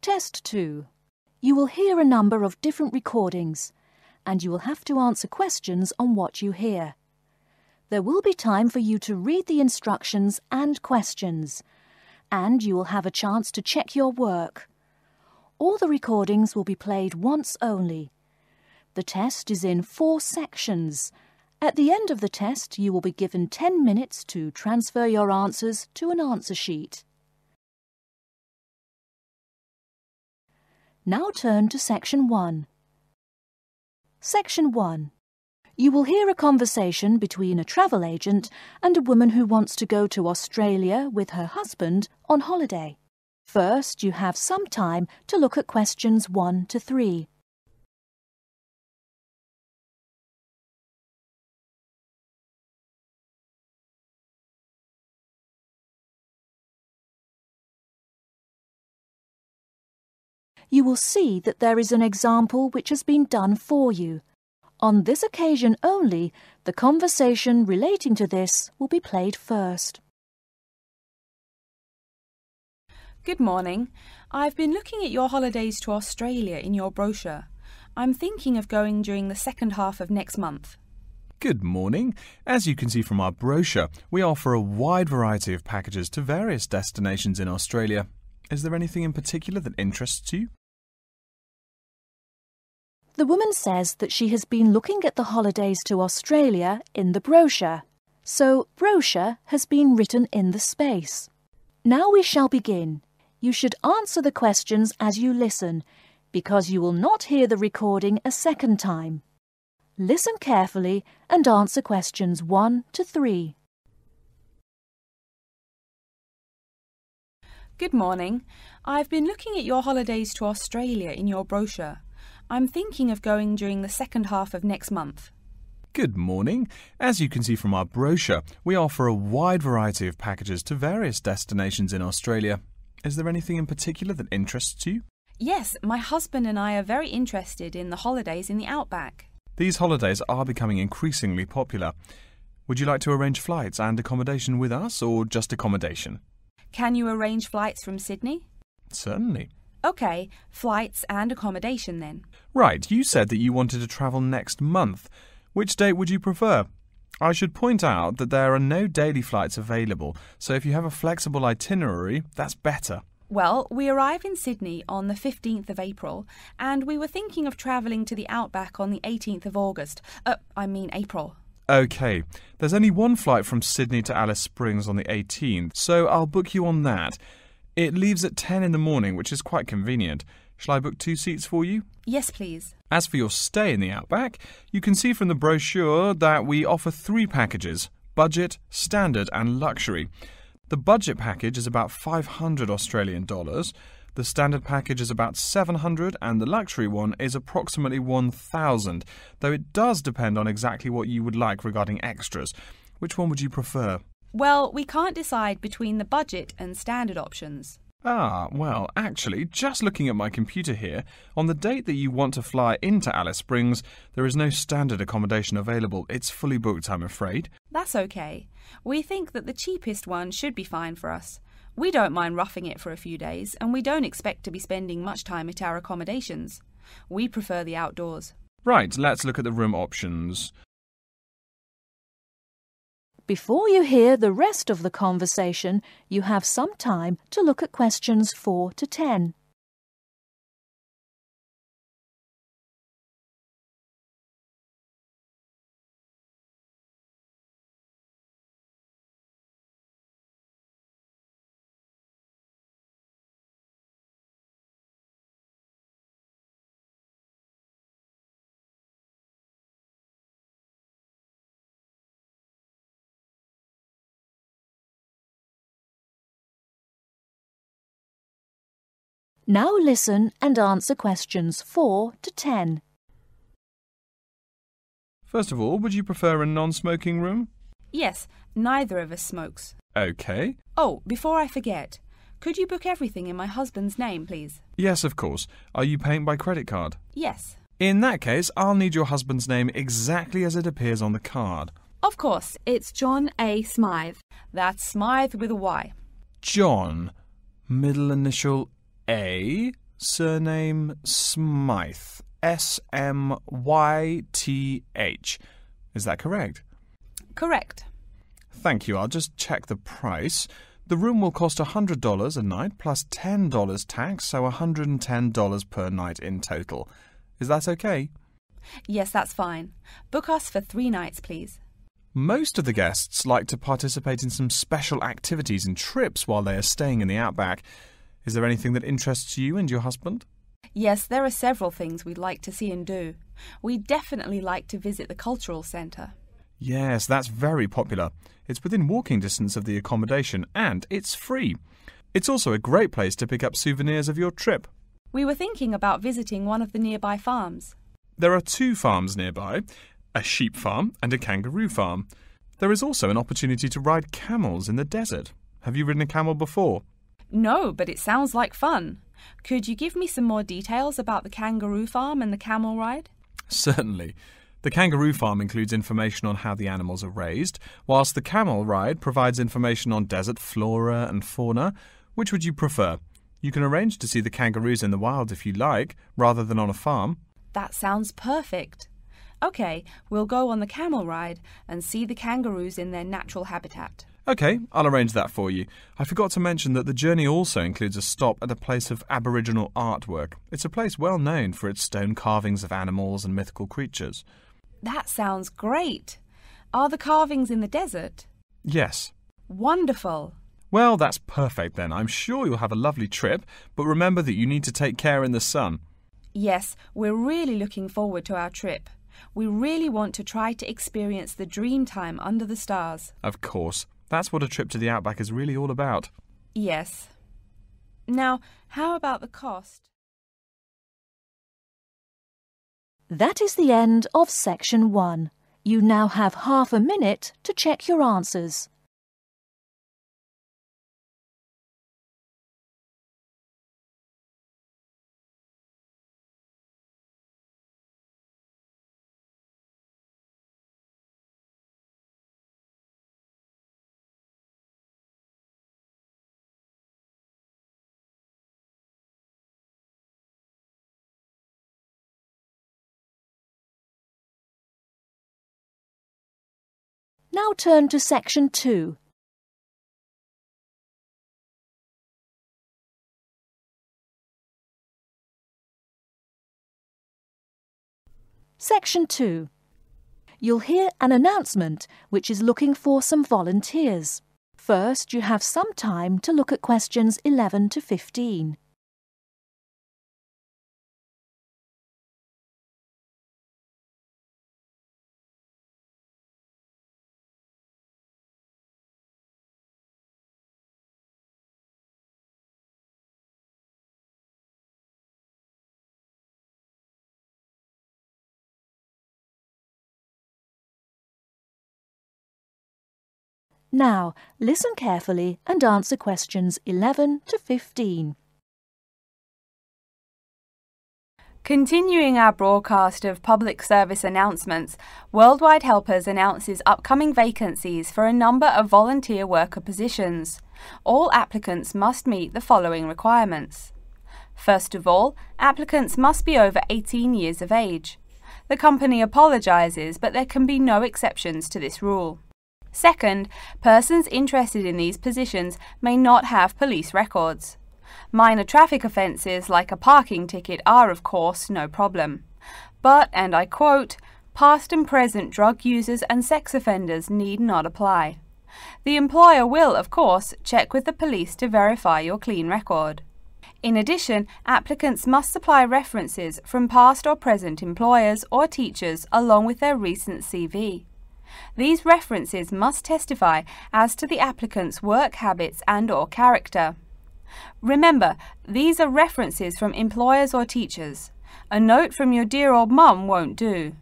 Test 2. You will hear a number of different recordings, and you will have to answer questions on what you hear. There will be time for you to read the instructions and questions, and you will have a chance to check your work. All the recordings will be played once only. The test is in 4 sections. At the end of the test, you will be given 10 minutes to transfer your answers to an answer sheet. Now turn to Section 1. Section 1. You will hear a conversation between a travel agent and a woman who wants to go to Australia with her husband on holiday. First, you have some time to look at questions 1 to 3. You will see that there is an example which has been done for you. On this occasion only, the conversation relating to this will be played first. Good morning. I've been looking at your holidays to Australia in your brochure. I'm thinking of going during the second half of next month. Good morning. As you can see from our brochure, we offer a wide variety of packages to various destinations in Australia. Is there anything in particular that interests you? The woman says that she has been looking at the holidays to Australia in the brochure. So, brochure has been written in the space. Now we shall begin. You should answer the questions as you listen, because you will not hear the recording a second time. Listen carefully and answer questions 1 to 3. Good morning. I've been looking at your holidays to Australia in your brochure. I'm thinking of going during the second half of next month. Good morning. As you can see from our brochure, we offer a wide variety of packages to various destinations in Australia. Is there anything in particular that interests you? Yes, my husband and I are very interested in the holidays in the outback. These holidays are becoming increasingly popular. Would you like to arrange flights and accommodation with us, or just accommodation? Can you arrange flights from Sydney? Certainly. OK, flights and accommodation then. Right, you said that you wanted to travel next month. Which date would you prefer? I should point out that there are no daily flights available, so if you have a flexible itinerary, that's better. Well, we arrive in Sydney on the 15th of April, and we were thinking of travelling to the outback on the 18th of August. April. OK, there's only one flight from Sydney to Alice Springs on the 18th, so I'll book you on that. It leaves at 10 in the morning, which is quite convenient. Shall I book 2 seats for you? Yes, please. As for your stay in the outback, you can see from the brochure that we offer 3 packages: budget, standard and luxury. The budget package is about $500 Australian dollars, the standard package is about $700 and the luxury one is approximately $1,000, though it does depend on exactly what you would like regarding extras. Which one would you prefer? Well, we can't decide between the budget and standard options. Well, actually, just looking at my computer here, on the date that you want to fly into Alice Springs, there is no standard accommodation available. It's fully booked, I'm afraid. That's okay. We think that the cheapest one should be fine for us. We don't mind roughing it for a few days, and we don't expect to be spending much time at our accommodations. We prefer the outdoors. Right, let's look at the room options. Before you hear the rest of the conversation, you have some time to look at questions 4 to 10. Now listen and answer questions 4 to 10. First of all, would you prefer a non-smoking room? Yes, neither of us smokes. OK. Oh, before I forget, could you book everything in my husband's name, please? Yes, of course. Are you paying by credit card? Yes. In that case, I'll need your husband's name exactly as it appears on the card. Of course, it's John A. Smythe. That's Smythe with a Y. John. Middle initial A. Surname Smythe. S-M-Y-T-H. Is that correct? Correct. Thank you. I'll just check the price. The room will cost $100 a night plus $10 tax, so $110 per night in total. Is that okay? Yes, that's fine. Book us for 3 nights, please. Most of the guests like to participate in some special activities and trips while they are staying in the outback. Is there anything that interests you and your husband? Yes, there are several things we'd like to see and do. We'd definitely like to visit the cultural centre. Yes, that's very popular. It's within walking distance of the accommodation and it's free. It's also a great place to pick up souvenirs of your trip. We were thinking about visiting one of the nearby farms. There are 2 farms nearby, a sheep farm and a kangaroo farm. There is also an opportunity to ride camels in the desert. Have you ridden a camel before? No, but it sounds like fun. Could you give me some more details about the kangaroo farm and the camel ride? Certainly. The kangaroo farm includes information on how the animals are raised, whilst the camel ride provides information on desert flora and fauna. Which would you prefer? You can arrange to see the kangaroos in the wild if you like, rather than on a farm. That sounds perfect. OK, we'll go on the camel ride and see the kangaroos in their natural habitat. OK, I'll arrange that for you. I forgot to mention that the journey also includes a stop at a place of Aboriginal artwork. It's a place well known for its stone carvings of animals and mythical creatures. That sounds great. Are the carvings in the desert? Yes. Wonderful. Well, that's perfect then. I'm sure you'll have a lovely trip, but remember that you need to take care in the sun. Yes, we're really looking forward to our trip. We really want to try to experience the dream time under the stars. Of course. That's what a trip to the outback is really all about. Yes. Now, how about the cost? That is the end of section 1. You now have half a minute to check your answers. Now turn to section 2. Section 2. You'll hear an announcement which is looking for some volunteers. First, you have some time to look at questions 11 to 15. Now, listen carefully and answer questions 11 to 15. Continuing our broadcast of public service announcements, Worldwide Helpers announces upcoming vacancies for a number of volunteer worker positions. All applicants must meet the following requirements. First of all, applicants must be over 18 years of age. The company apologises, but there can be no exceptions to this rule. Second, persons interested in these positions may not have police records. Minor traffic offences like a parking ticket are, of course, no problem. But, and I quote, past and present drug users and sex offenders need not apply. The employer will, of course, check with the police to verify your clean record. In addition, applicants must supply references from past or present employers or teachers along with their recent CV. These references must testify as to the applicant's work habits and/or character. Remember, these are references from employers or teachers. A note from your dear old mum won't do.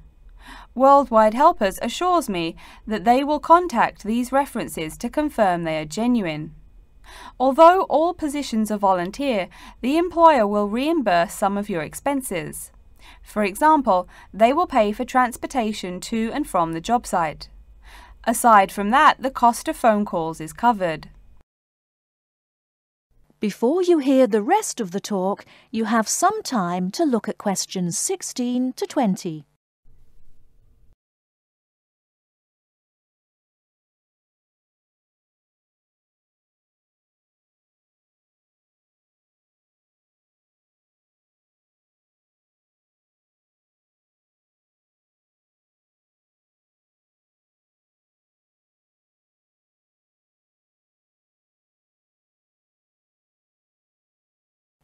Worldwide Helpers assures me that they will contact these references to confirm they are genuine. Although all positions are volunteer, the employer will reimburse some of your expenses. For example, they will pay for transportation to and from the job site. Aside from that, the cost of phone calls is covered. Before you hear the rest of the talk, you have some time to look at questions 16 to 20.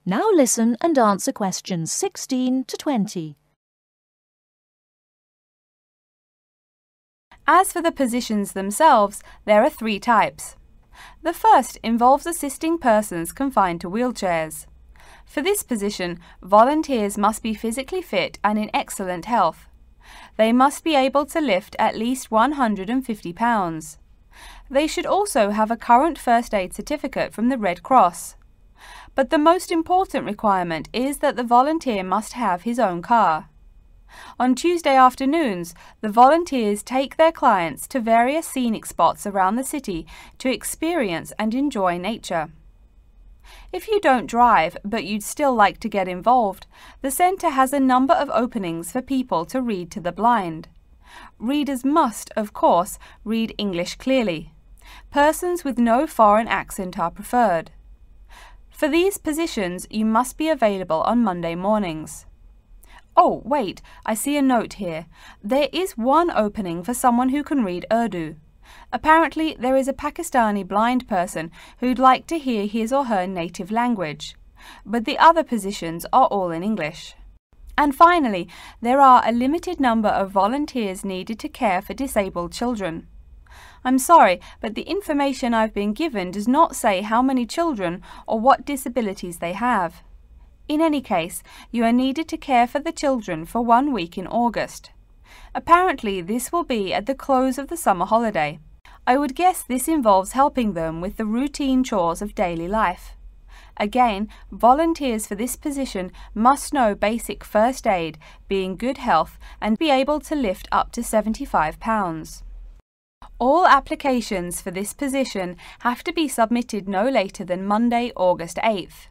Now listen and answer questions 16 to 20. As for the positions themselves, there are 3 types. The first involves assisting persons confined to wheelchairs. For this position, volunteers must be physically fit and in excellent health. They must be able to lift at least 150 pounds. They should also have a current first aid certificate from the Red Cross. But the most important requirement is that the volunteer must have his own car. On Tuesday afternoons, the volunteers take their clients to various scenic spots around the city to experience and enjoy nature. If you don't drive, but you'd still like to get involved, the centre has a number of openings for people to read to the blind. Readers must, of course, read English clearly. Persons with no foreign accent are preferred. For these positions, you must be available on Monday mornings. Oh, wait, I see a note here. There is one opening for someone who can read Urdu. Apparently, there is a Pakistani blind person who'd like to hear his or her native language, but the other positions are all in English. And finally, there are a limited number of volunteers needed to care for disabled children. I'm sorry, but the information I've been given does not say how many children or what disabilities they have. In any case, you are needed to care for the children for 1 week in August. Apparently, this will be at the close of the summer holiday. I would guess this involves helping them with the routine chores of daily life. Again, volunteers for this position must know basic first aid, be in good health, and be able to lift up to 75 pounds. All applications for this position have to be submitted no later than Monday, August 8th.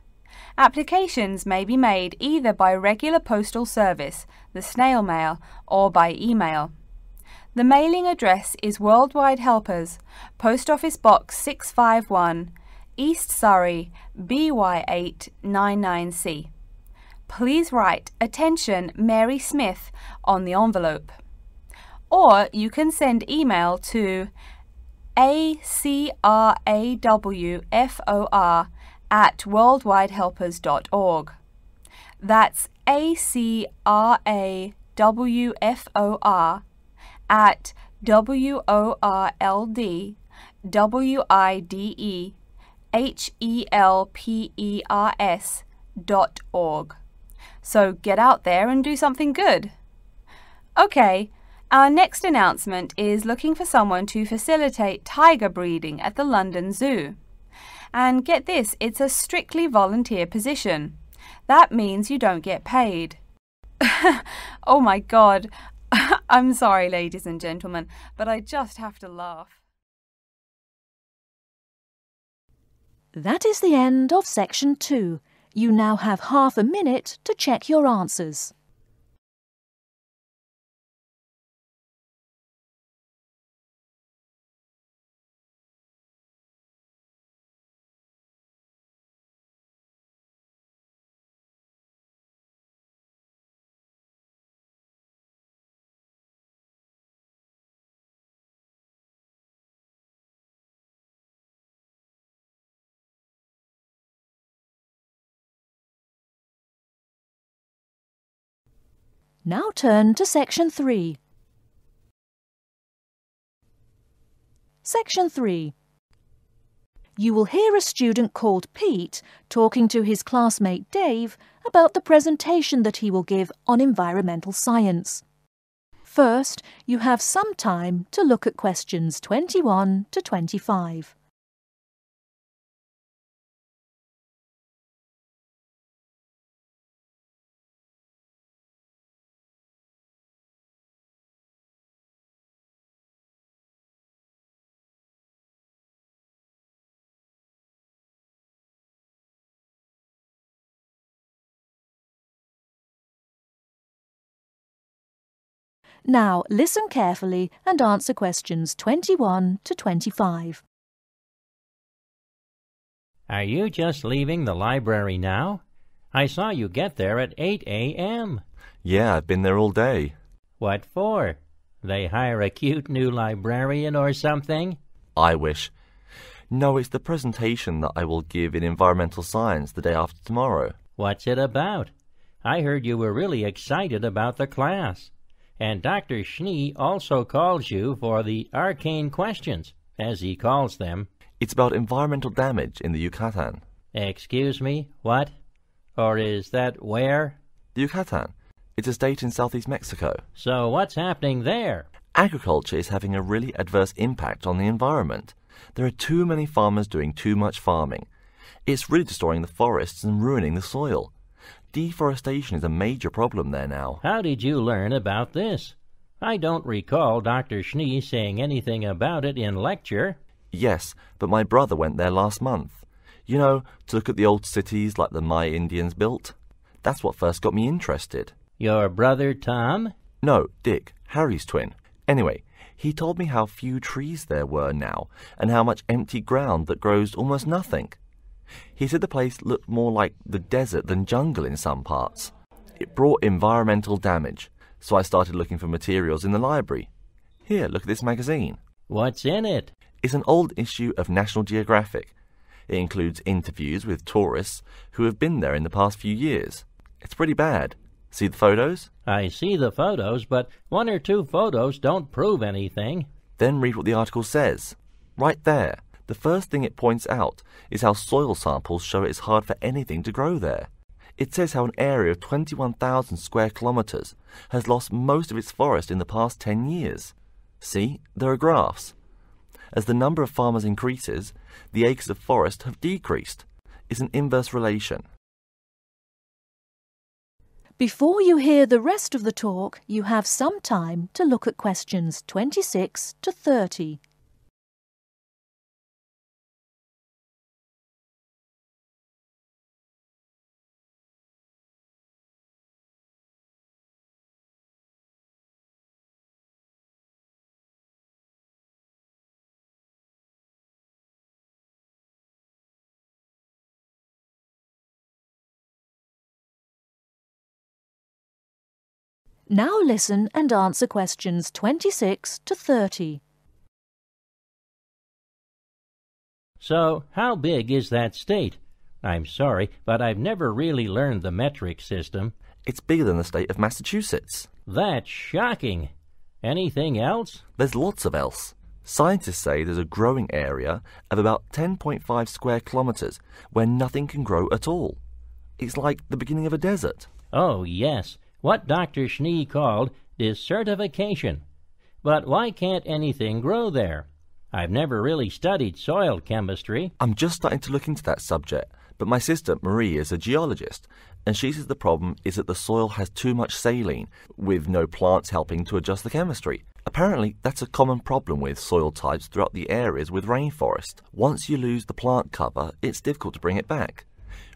Applications may be made either by regular postal service, the snail mail, or by email. The mailing address is Worldwide Helpers, Post Office Box 651, East Surrey, BY8 99C. Please write "Attention Mary Smith" on the envelope. Or you can send email to acrawfor@worldwidehelpers.org. That's acrawfor@worldwidehelpers.org. So get out there and do something good. Okay. Our next announcement is looking for someone to facilitate tiger breeding at the London Zoo. And get this, it's a strictly volunteer position. That means you don't get paid. Oh my God. I'm sorry, ladies and gentlemen, but I just have to laugh. That is the end of section 2. You now have half a minute to check your answers. Now turn to section 3. Section 3. You will hear a student called Pete talking to his classmate Dave about the presentation that he will give on environmental science. First, you have some time to look at questions 21 to 25. Now listen carefully and answer questions 21 to 25. Are you just leaving the library now? I saw you get there at 8 a.m. Yeah, I've been there all day. What for? They hire a cute new librarian or something? I wish. No, it's the presentation that I will give in environmental science the day after tomorrow. What's it about? I heard you were really excited about the class. And Dr. Schnee also calls you for the arcane questions, as he calls them. It's about environmental damage in the Yucatan. Excuse me, what? Or is that where? The Yucatan. It's a state in southeast Mexico. So what's happening there? Agriculture is having a really adverse impact on the environment. There are too many farmers doing too much farming. It's really destroying the forests and ruining the soil. Deforestation is a major problem there now. How did you learn about this? I don't recall Dr. Schnee saying anything about it in lecture. Yes, but my brother went there last month. You know, to look at the old cities like the Maya Indians built. That's what first got me interested. Your brother Tom? No, Dick, Harry's twin. Anyway, he told me how few trees there were now, and how much empty ground that grows almost nothing. He said the place looked more like the desert than jungle in some parts. It brought environmental damage, so I started looking for materials in the library. Here, look at this magazine. What's in it? It's an old issue of National Geographic. It includes interviews with tourists who have been there in the past few years. It's pretty bad. See the photos? I see the photos, but one or two photos don't prove anything. Then read what the article says. Right there. The first thing it points out is how soil samples show it's hard for anything to grow there. It says how an area of 21,000 square kilometers has lost most of its forest in the past 10 years. See, there are graphs. As the number of farmers increases, the acres of forest have decreased. It's an inverse relation. Before you hear the rest of the talk, you have some time to look at questions 26 to 30. Now listen and answer questions 26 to 30. So, how big is that state? I'm sorry, but I've never really learned the metric system. It's bigger than the state of Massachusetts. That's shocking. Anything else? There's lots of else. Scientists say there's a growing area of about 10.5 square kilometers where nothing can grow at all. It's like the beginning of a desert. Oh, yes. What Dr. Schnee called desertification. But why can't anything grow there? I've never really studied soil chemistry. I'm just starting to look into that subject, but my sister Marie is a geologist, and she says the problem is that the soil has too much saline, with no plants helping to adjust the chemistry. Apparently, that's a common problem with soil types throughout the areas with rainforest. Once you lose the plant cover, it's difficult to bring it back.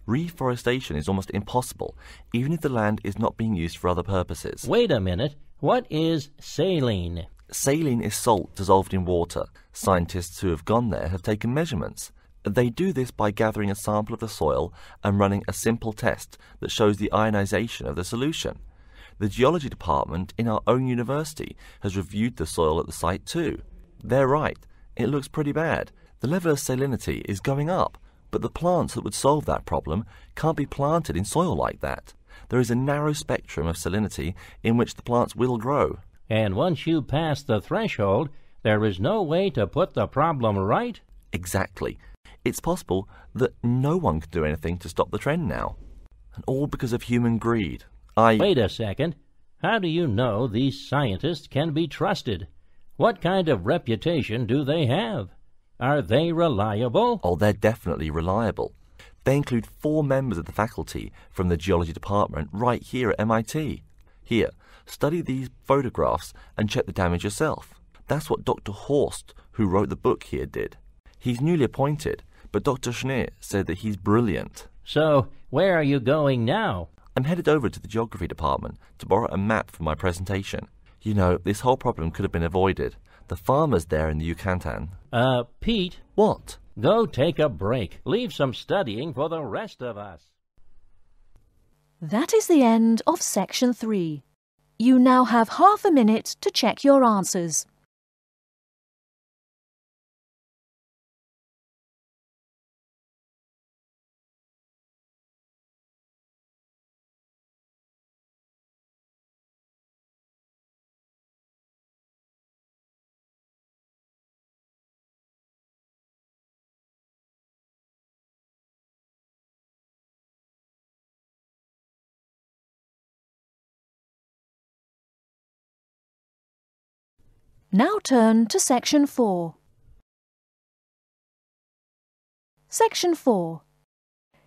Reforestation is almost impossible, even if the land is not being used for other purposes. Wait a minute. What is saline? Saline is salt dissolved in water. Scientists who have gone there have taken measurements. They do this by gathering a sample of the soil and running a simple test that shows the ionization of the solution. The geology department in our own university has reviewed the soil at the site too. They're right. It looks pretty bad. The level of salinity is going up. But the plants that would solve that problem can't be planted in soil like that. There is a narrow spectrum of salinity in which the plants will grow. And once you pass the threshold, there is no way to put the problem right? Exactly. It's possible that no one can do anything to stop the trend now. And all because of human greed. Wait a second. How do you know these scientists can be trusted? What kind of reputation do they have? Are they reliable? Oh, they're definitely reliable. They include 4 members of the faculty from the geology department right here at MIT. Here, study these photographs and check the damage yourself. That's what Dr. Horst, who wrote the book here, did. He's newly appointed, but Dr. Schnee said that he's brilliant. So, where are you going now? I'm headed over to the geography department to borrow a map for my presentation. You know, this whole problem could have been avoided. The farmers there in the Yucatan. Pete, What? go take a break. Leave some studying for the rest of us. That is the end of Section 3. You now have half a minute to check your answers. Now turn to Section 4. Section 4.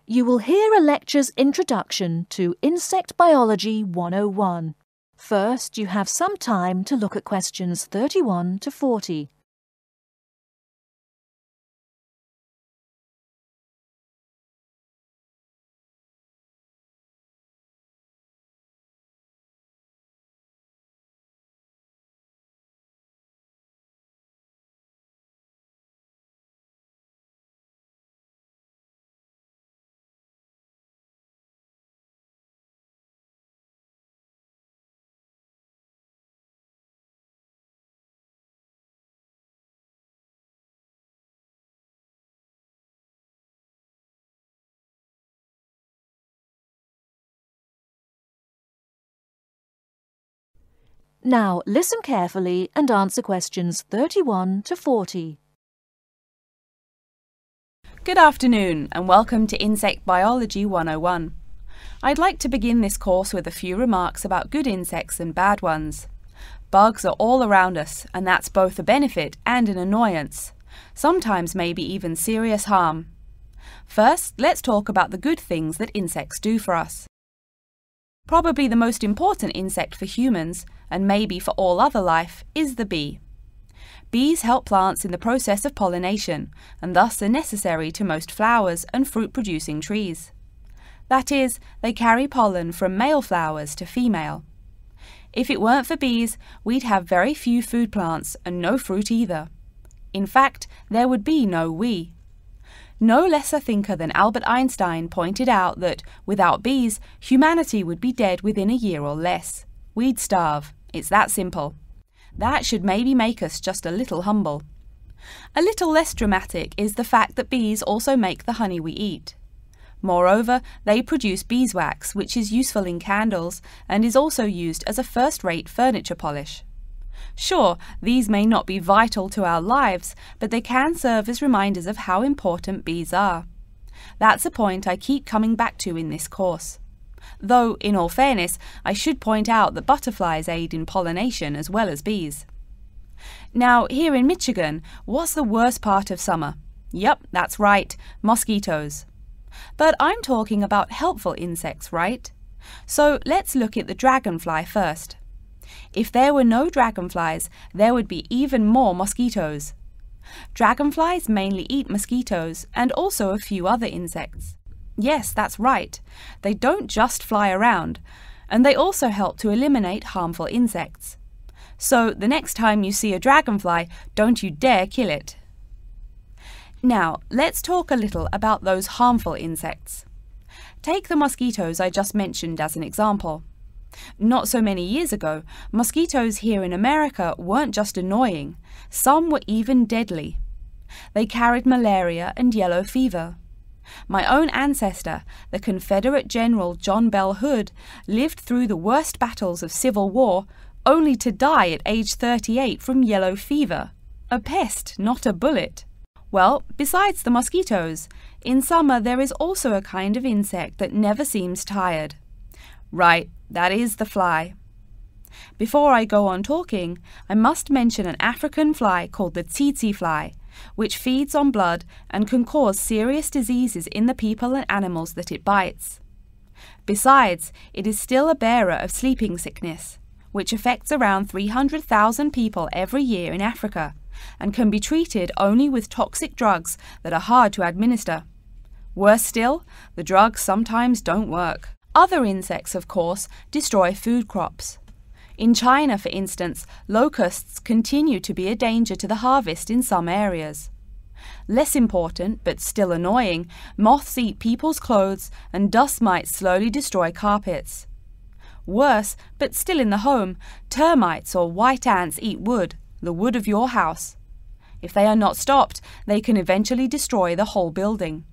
You will hear a lecture's introduction to Insect Biology 101. First, you have some time to look at questions 31 to 40. Now listen carefully and answer questions 31 to 40. Good afternoon and welcome to Insect Biology 101. I'd like to begin this course with a few remarks about good insects and bad ones. Bugs are all around us, and that's both a benefit and an annoyance, sometimes maybe even serious harm. First, let's talk about the good things that insects do for us. Probably the most important insect for humans, and maybe for all other life, is the bee. Bees help plants in the process of pollination, and thus are necessary to most flowers and fruit-producing trees. That is, they carry pollen from male flowers to female. If it weren't for bees, we'd have very few food plants and no fruit either. In fact, there would be no we. No less a thinker than Albert Einstein pointed out that, without bees, humanity would be dead within a year or less. We'd starve. It's that simple. That should maybe make us just a little humble. A little less dramatic is the fact that bees also make the honey we eat. Moreover, they produce beeswax, which is useful in candles and is also used as a first-rate furniture polish. Sure, these may not be vital to our lives, but they can serve as reminders of how important bees are. That's a point I keep coming back to in this course. Though, in all fairness, I should point out that butterflies aid in pollination as well as bees. Now, here in Michigan, what's the worst part of summer? Yep, that's right, mosquitoes. But I'm talking about helpful insects, right? So let's look at the dragonfly first. If there were no dragonflies, there would be even more mosquitoes. Dragonflies mainly eat mosquitoes and also a few other insects. Yes, that's right. They don't just fly around, and they also help to eliminate harmful insects. So the next time you see a dragonfly, don't you dare kill it. Now, let's talk a little about those harmful insects. Take the mosquitoes I just mentioned as an example. Not so many years ago, mosquitoes here in America weren't just annoying, some were even deadly. They carried malaria and yellow fever. My own ancestor, the Confederate General John Bell Hood, lived through the worst battles of Civil War, only to die at age 38 from yellow fever. A pest, not a bullet. Well, besides the mosquitoes, in summer there is also a kind of insect that never seems tired. Right, that is the fly. Before I go on talking, I must mention an African fly called the tsetse fly, which feeds on blood and can cause serious diseases in the people and animals that it bites. Besides, it is still a bearer of sleeping sickness, which affects around 300,000 people every year in Africa, and can be treated only with toxic drugs that are hard to administer. Worse still, the drugs sometimes don't work. Other insects, of course, destroy food crops. In China, for instance, locusts continue to be a danger to the harvest in some areas. Less important, but still annoying, moths eat people's clothes and dust mites slowly destroy carpets. Worse, but still in the home, termites or white ants eat wood, the wood of your house. If they are not stopped, they can eventually destroy the whole building.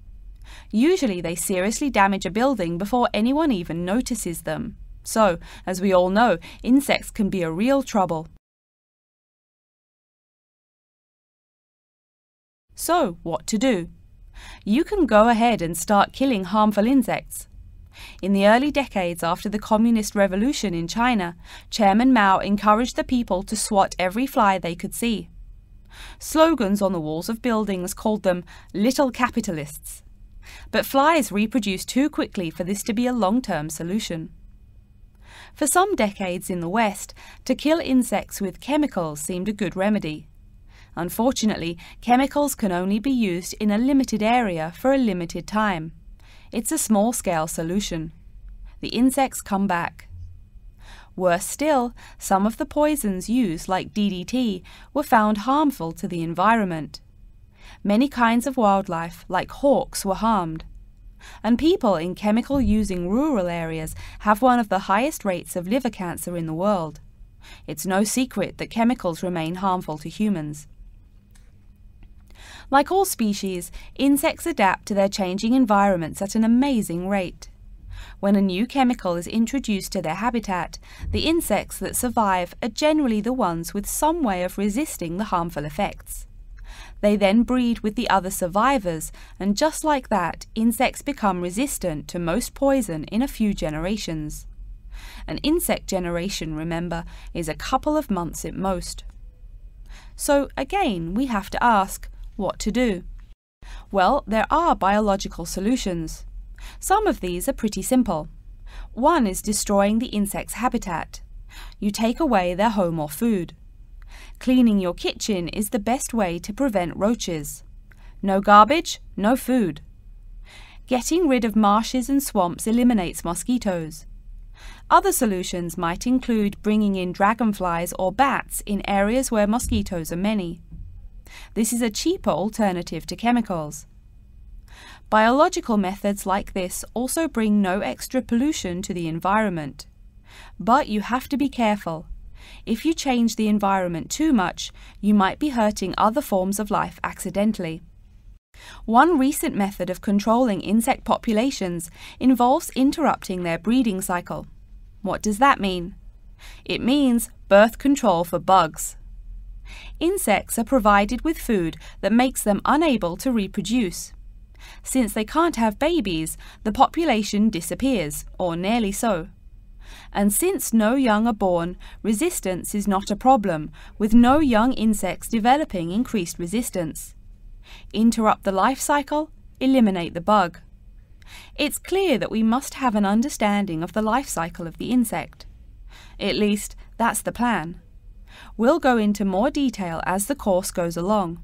Usually they seriously damage a building before anyone even notices them. So, as we all know, insects can be a real trouble. So, what to do? You can go ahead and start killing harmful insects. In the early decades after the Communist Revolution in China, Chairman Mao encouraged the people to swat every fly they could see. Slogans on the walls of buildings called them "little capitalists." But flies reproduce too quickly for this to be a long-term solution. For some decades in the West, to kill insects with chemicals seemed a good remedy. Unfortunately, chemicals can only be used in a limited area for a limited time. It's a small-scale solution. The insects come back. Worse still, some of the poisons used, like DDT, were found harmful to the environment. Many kinds of wildlife, like hawks, were harmed. And people in chemical-using rural areas have one of the highest rates of liver cancer in the world. It's no secret that chemicals remain harmful to humans. Like all species, insects adapt to their changing environments at an amazing rate. When a new chemical is introduced to their habitat, the insects that survive are generally the ones with some way of resisting the harmful effects. They then breed with the other survivors, and just like that, insects become resistant to most poison in a few generations. An insect generation, remember, is a couple of months at most. So again, we have to ask, what to do? Well, there are biological solutions. Some of these are pretty simple. One is destroying the insect's habitat. You take away their home or food. Cleaning your kitchen is the best way to prevent roaches. No garbage, no food. Getting rid of marshes and swamps eliminates mosquitoes. Other solutions might include bringing in dragonflies or bats in areas where mosquitoes are many. This is a cheaper alternative to chemicals. Biological methods like this also bring no extra pollution to the environment. But you have to be careful. If you change the environment too much, you might be hurting other forms of life accidentally. One recent method of controlling insect populations involves interrupting their breeding cycle. What does that mean? It means birth control for bugs. Insects are provided with food that makes them unable to reproduce. Since they can't have babies, the population disappears, or nearly so. And since no young are born, resistance is not a problem, with no young insects developing increased resistance. Interrupt the life cycle, eliminate the bug. It's clear that we must have an understanding of the life cycle of the insect. At least, that's the plan. We'll go into more detail as the course goes along.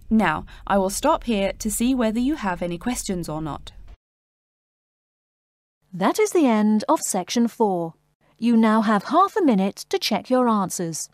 Now, I will stop here to see whether you have any questions or not. That is the end of section 4. You now have half a minute to check your answers.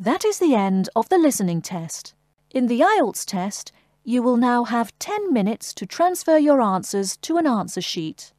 That is the end of the listening test. In the Ielts test, you will now have 10 minutes to transfer your answers to an answer sheet.